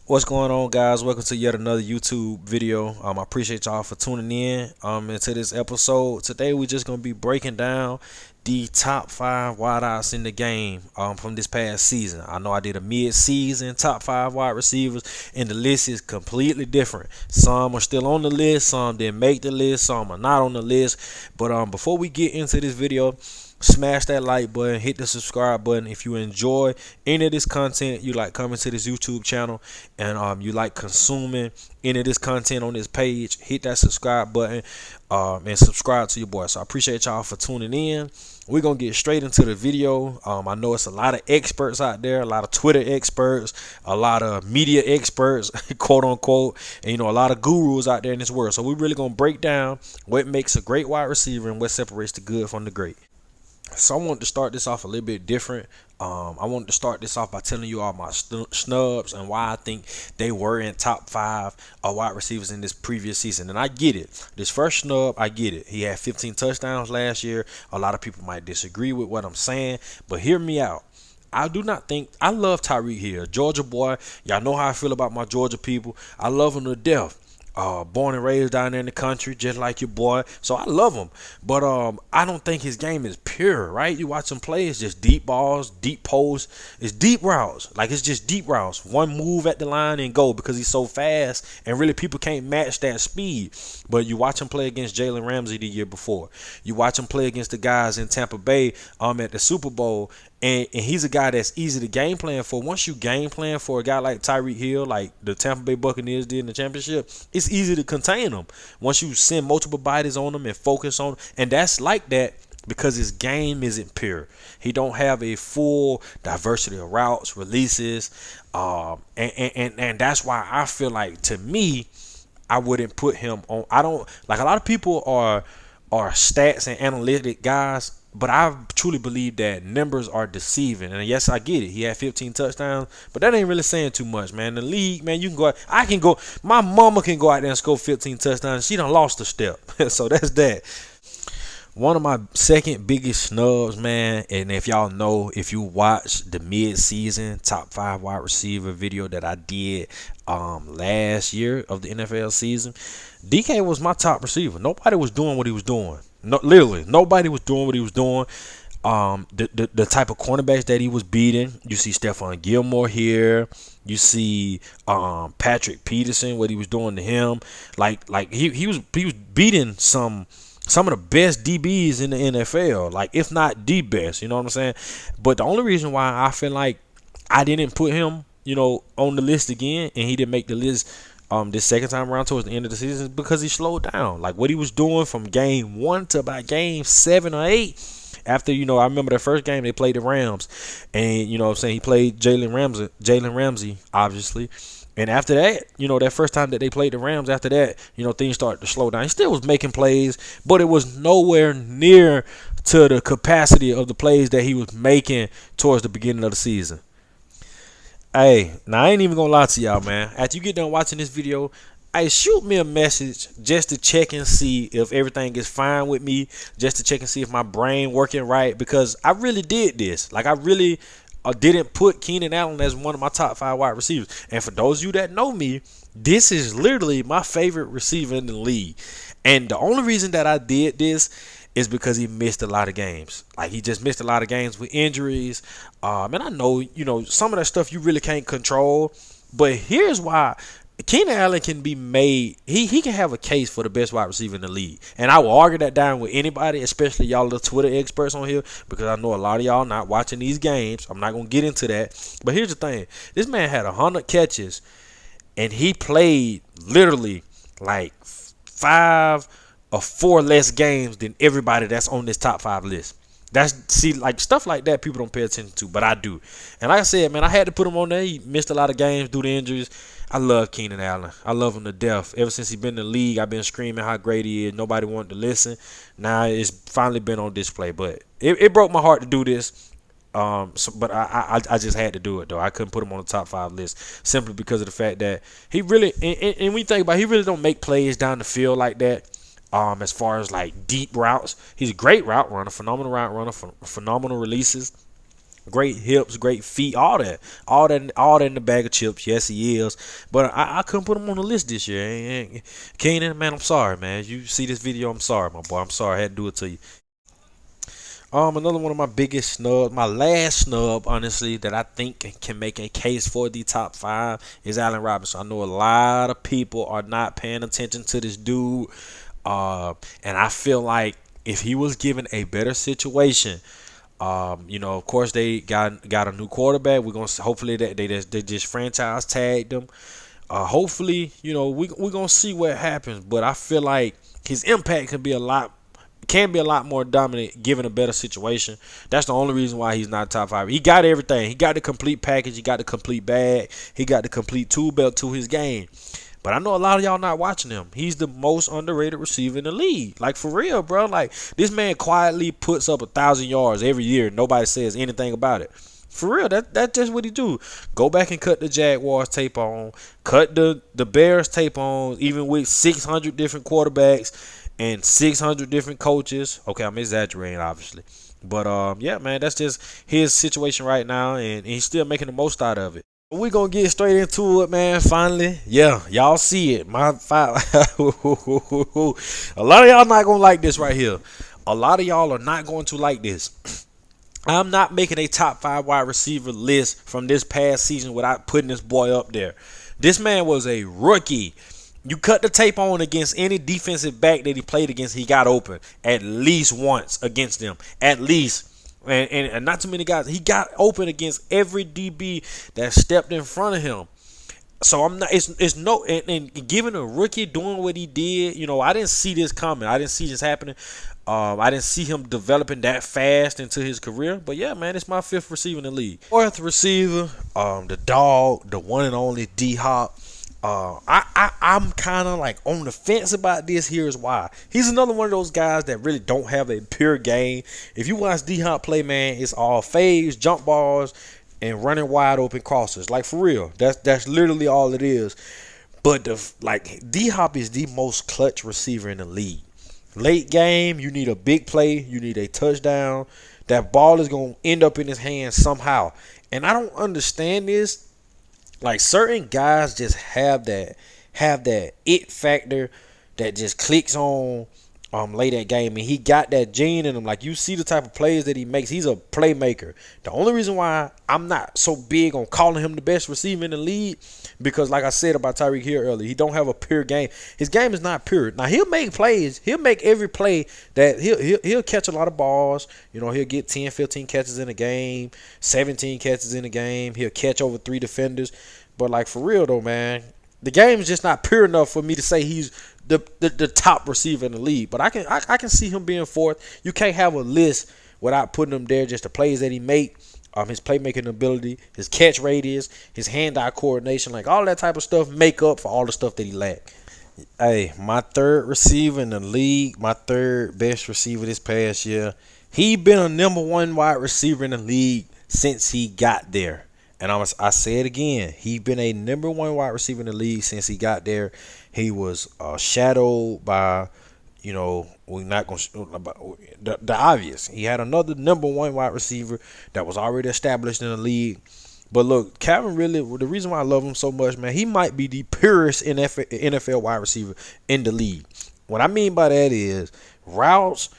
What's going on, guys? Welcome to yet another YouTube video. I appreciate y'all for tuning in into this episode. Today we're just gonna be breaking down the top 5 wideouts in the game from this past season. I know I did a mid-season top 5 wide receivers, and the list is completely different. Some are still on the list, some didn't make the list, some are not on the list. But before we get into this video, smash that like button, hit the subscribe button. If you enjoy any of this content, you like coming to this YouTube channel, and you like consuming any of this content on this page, hit that subscribe button and subscribe to your boy. So I appreciate y'all for tuning in. We're gonna get straight into the video. I know it's a lot of experts out there, a lot of Twitter experts, a lot of media experts, quote unquote, and a lot of gurus out there in this world. So we're really gonna break down what makes a great wide receiver and what separates the good from the great. So I wanted to start this off a little bit different. I wanted to start this off by telling you all my snubs and why I think they were in top 5 wide receivers in this previous season. And I get it. This first snub, I get it. He had 15 touchdowns last year. A lot of people might disagree with what I'm saying, but hear me out. I do not think I love Tyreek Hill, Georgia boy. Y'all know how I feel about my Georgia people. I love him to death. Born and raised down there in the country, just like your boy. So I love him. But I don't think his game is pure, right? You watch him play, it's just deep balls, deep posts. It's deep routes. Like, it's just deep routes. One move at the line and go, because he's so fast. And really, people can't match that speed. But you watch him play against Jaylen Ramsey the year before. You watch him play against the guys in Tampa Bay at the Super Bowl. And he's a guy that's easy to game plan for. Once you game plan for a guy like Tyreek Hill, like the Tampa Bay Buccaneers did in the championship, it's easy to contain him. Once you send multiple bodies on him and focus on him, and that's like that because his game isn't pure. He don't have a full diversity of routes, releases, and that's why I feel like, to me, I wouldn't put him on. I don't like, a lot of people are stats and analytic guys, but I truly believe that numbers are deceiving. And yes, I get it. He had 15 touchdowns, but that ain't really saying too much, man. The league, man, you can go out. I can go. My mama can go out there and score 15 touchdowns. She done lost a step. So that's that. One of my second biggest snubs, man, and if y'all know, if you watch the mid-season top 5 wide receiver video that I did last year of the NFL season, DK was my top receiver. Nobody was doing what he was doing. No, literally, nobody was doing what he was doing. The type of cornerbacks that he was beating. You see Stephon Gilmore here. You see Patrick Peterson, what he was doing to him. Like he was beating some of the best DBs in the NFL, like if not the best, you know what I'm saying? But the only reason why I feel like I didn't put him, on the list again, and he didn't make the list this second time around towards the end of the season, is because he slowed down. Like, what he was doing from game 1 to about game 7 or 8. After, I remember the first game they played the Rams, and what I'm saying, he played Jaylen Ramsey, obviously. And after that, that first time that they played the Rams, after that, things started to slow down. He still was making plays, but it was nowhere near to the capacity of the plays that he was making towards the beginning of the season. Hey, now I ain't even gonna lie to y'all, man. After you get done watching this video, hey, shoot me a message just to check and see if everything is fine with me, just to check and see if my brain working right, because I really did this. Like, I really didn't put Keenan Allen as one of my top 5 wide receivers. And for those of you that know me, this is literally my favorite receiver in the league. And the only reason that I did this is because he missed a lot of games. Like, he just missed a lot of games with injuries. And I know, some of that stuff you really can't control. But here's why Keenan Allen can be made. He can have a case for the best wide receiver in the league. And I will argue that down with anybody, especially y'all the Twitter experts on here, because I know a lot of y'all not watching these games. I'm not going to get into that. But here's the thing. This man had 100 catches, and he played literally like 5 or 4 less games than everybody that's on this top 5 list. Like, stuff like that people don't pay attention to, but I do. And like I said, man, I had to put him on there. He missed a lot of games due to injuries. I love Keenan Allen. I love him to death. Ever since he's been in the league, I've been screaming how great he is. Nobody wanted to listen. Now it's finally been on display. But it broke my heart to do this. But I just had to do it, though. I couldn't put him on the top 5 list simply because of the fact that he really, and when you think about it, he really don't make plays down the field like that. As far as like deep routes, he's a great route runner, phenomenal route runner, phenomenal releases. Great hips, great feet, all that in the bag of chips. Yes, he is. But I couldn't put him on the list this year. Keenan, man, I'm sorry, man. You see this video, I'm sorry, my boy. I'm sorry I had to do it to you. Another one of my biggest snubs, my last snub, honestly, that I think can make a case for the top 5 is Allen Robinson. I know a lot of people are not paying attention to this dude, and I feel like if he was given a better situation, of course they got a new quarterback. We're gonna hopefully that they just franchise tagged him. Hopefully, we're gonna see what happens, but I feel like his impact can be a lot more dominant given a better situation. That's the only reason why he's not top 5. He got everything. He got the complete package. He got the complete bag. He got the complete tool belt to his game. But I know a lot of y'all not watching him. He's the most underrated receiver in the league. Like, for real, bro. Like, this man quietly puts up 1,000 yards every year. Nobody says anything about it. For real, that's just what he do. Go back and cut the Jaguars tape on. Cut the Bears tape on, even with 600 different quarterbacks and 600 different coaches. Okay, I'm exaggerating, obviously. But, yeah, man, that's just his situation right now, and he's still making the most out of it. We're going to get straight into it, man, finally. Yeah, y'all see it. My 5. A lot of y'all not going to like this right here. A lot of y'all are not going to like this. I'm not making a top 5 wide receiver list from this past season without putting this boy up there. This man was a rookie. You cut the tape on against any defensive back that he played against, he got open at least once against them. At least. And not too many guys. He got open against every DB that stepped in front of him. So I'm not. It's no. And given a rookie doing what he did, I didn't see this coming. I didn't see this happening. I didn't see him developing that fast into his career. But yeah, man, it's my 5th receiver in the league. 4th receiver, the dog, the one and only D-Hop. I'm kind of like on the fence about this. Here's why. He's another one of those guys that really don't have a pure game. If you watch D-Hop play, man, it's all fades, jump balls, and running wide open crosses. Like, for real. That's literally all it is. But D-Hop is the most clutch receiver in the league. Late game, you need a big play, you need a touchdown. That ball is going to end up in his hands somehow. And I don't understand this. Like, certain guys just have that it factor that just clicks on late that game, and he got that gene in him. Like, you see the type of plays that he makes. He's a playmaker. The only reason why I'm not so big on calling him the best receiver in the league, because like I said about Tyreek Hill earlier, he don't have a pure game. His game is not pure. Now, he'll make plays. He'll make every play that he'll catch a lot of balls. He'll get 10, 15 catches in a game, 17 catches in a game. He'll catch over 3 defenders. But, like, for real though, man, the game is just not pure enough for me to say he's the top receiver in the league. But I can see him being 4th. You can't have a list without putting him there. Just the plays that he make, his playmaking ability, his catch radius, his hand-eye coordination, like all that type of stuff make up for all the stuff that he lacked. Hey, my 3rd receiver in the league, my 3rd best receiver this past year, he been a number 1 wide receiver in the league since he got there. And I say it again, he been a number 1 wide receiver in the league since he got there. He was shadowed by, we're not going to the obvious. He had another number 1 wide receiver that was already established in the league. But look, Calvin Ridley, the reason why I love him so much, man, he might be the purest NFL wide receiver in the league. What I mean by that is routes,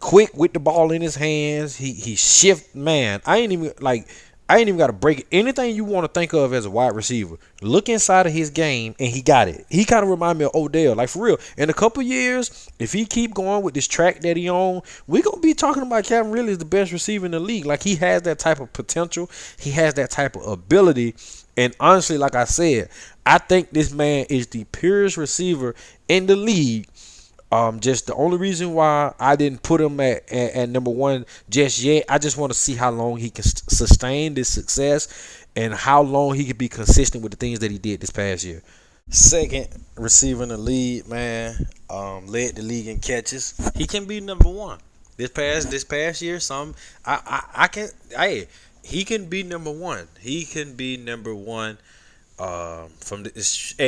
quick with the ball in his hands. He shift, man. I ain't even got to break it. Anything you want to think of as a wide receiver, look inside of his game, and he got it. He kind of remind me of Odell. Like, for real. In a couple years, if he keep going with this track that he on, we going to be talking about Calvin Ridley as the best receiver in the league. Like, he has that type of potential. He has that type of ability. And honestly, like I said, I think this man is the purest receiver in the league. Just the only reason why I didn't put him at number 1 just yet, I just want to see how long he can sustain this success and how long he can be consistent with the things that he did this past year. 2nd receiver in the league, man, led the league in catches. He can be number 1 this past year. He can be number 1. He can be number 1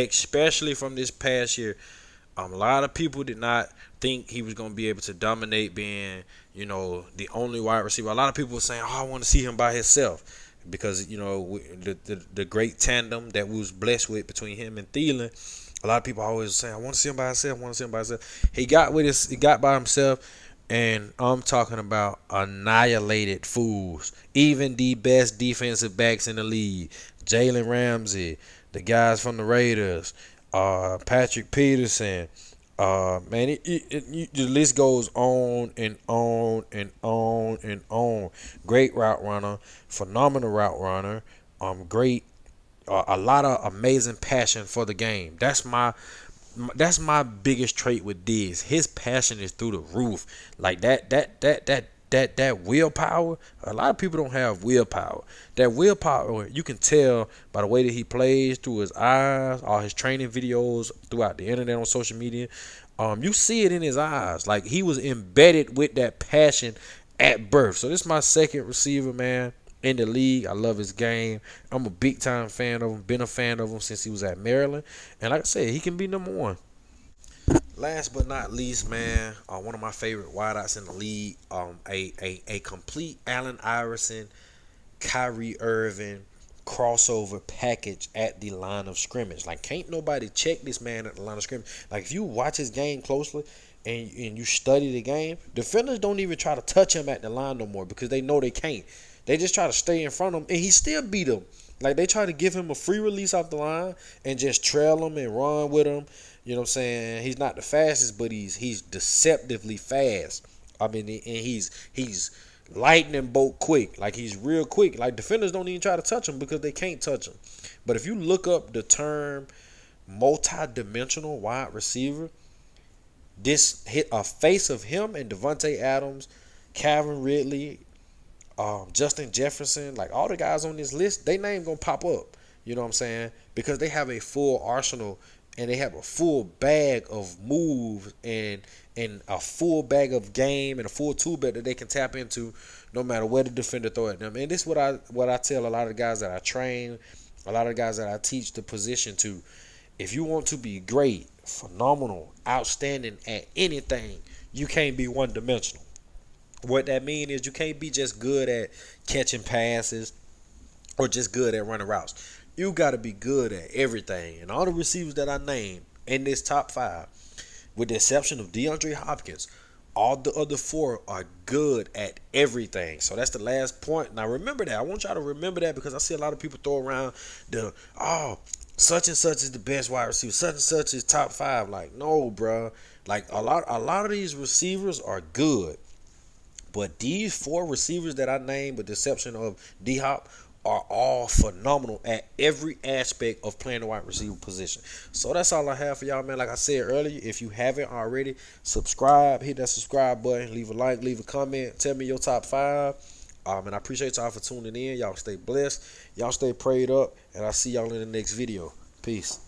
especially from this past year. A lot of people did not think he was going to be able to dominate being, the only wide receiver. A lot of people were saying, "Oh, I want to see him by himself," because the great tandem that we was blessed with between him and Thielen. A lot of people always saying, "I want to see him by himself. I want to see him by himself." He got by himself, and I'm talking about annihilated fools. Even the best defensive backs in the league, Jaylen Ramsey, the guys from the Raiders, Patrick Peterson. Man, the list goes on and on and on and on. Great route runner, phenomenal route runner. Great, a lot of amazing passion for the game. That's my biggest trait with Diggs. His passion is through the roof. Like that willpower. A lot of people don't have willpower. That willpower, you can tell by the way that he plays, through his eyes, all his training videos, throughout the internet, on social media. You see it in his eyes. Like, he was embedded with that passion at birth. So this is my second receiver, man, in the league. I love his game. I'm a big time fan of him. Been a fan of him since he was at Maryland. And like I said, he can be number one. Last but not least, man, one of my favorite wideouts in the league, a complete Allen Iverson, Kyrie Irving crossover package at the line of scrimmage. Like, can't nobody check this man at the line of scrimmage. Like, if you watch his game closely and you study the game, defenders don't even try to touch him at the line no more because they know they can't. They just try to stay in front of him, and he still beat them. Like, they try to give him a free release off the line and just trail him and run with him. You know what I'm saying? He's not the fastest, but he's deceptively fast. I mean, and he's lightning bolt quick. Like, he's real quick. Like, defenders don't even try to touch him because they can't touch him. But if you look up the term multi-dimensional wide receiver, this hit a face of him and Devontae Adams, Calvin Ridley, Justin Jefferson, like all the guys on this list, they name gonna pop up. You know what I'm saying? Because they have a full arsenal and they have a full bag of moves and a full bag of game and a full tool belt that they can tap into no matter where the defender throw at them. And this is what I tell a lot of the guys that I train, a lot of the guys that I teach the position to. If you want to be great, phenomenal, outstanding at anything, you can't be one-dimensional. What that means is you can't be just good at catching passes or just good at running routes. You got to be good at everything. And all the receivers that I named in this top 5, with the exception of DeAndre Hopkins, all the other 4 are good at everything. So that's the last point. Now remember that. I want y'all to remember that because I see a lot of people throw around such and such is the best wide receiver. Such and such is top 5. Like, no, bro. Like, a lot of these receivers are good. But these 4 receivers that I named, with the exception of D-Hop, are all phenomenal at every aspect of playing the wide receiver position. So that's all I have for y'all, man. Like I said earlier, if you haven't already, subscribe. Hit that subscribe button. Leave a like. Leave a comment. Tell me your top 5. And I appreciate y'all for tuning in. Y'all stay blessed. Y'all stay prayed up. And I'll see y'all in the next video. Peace.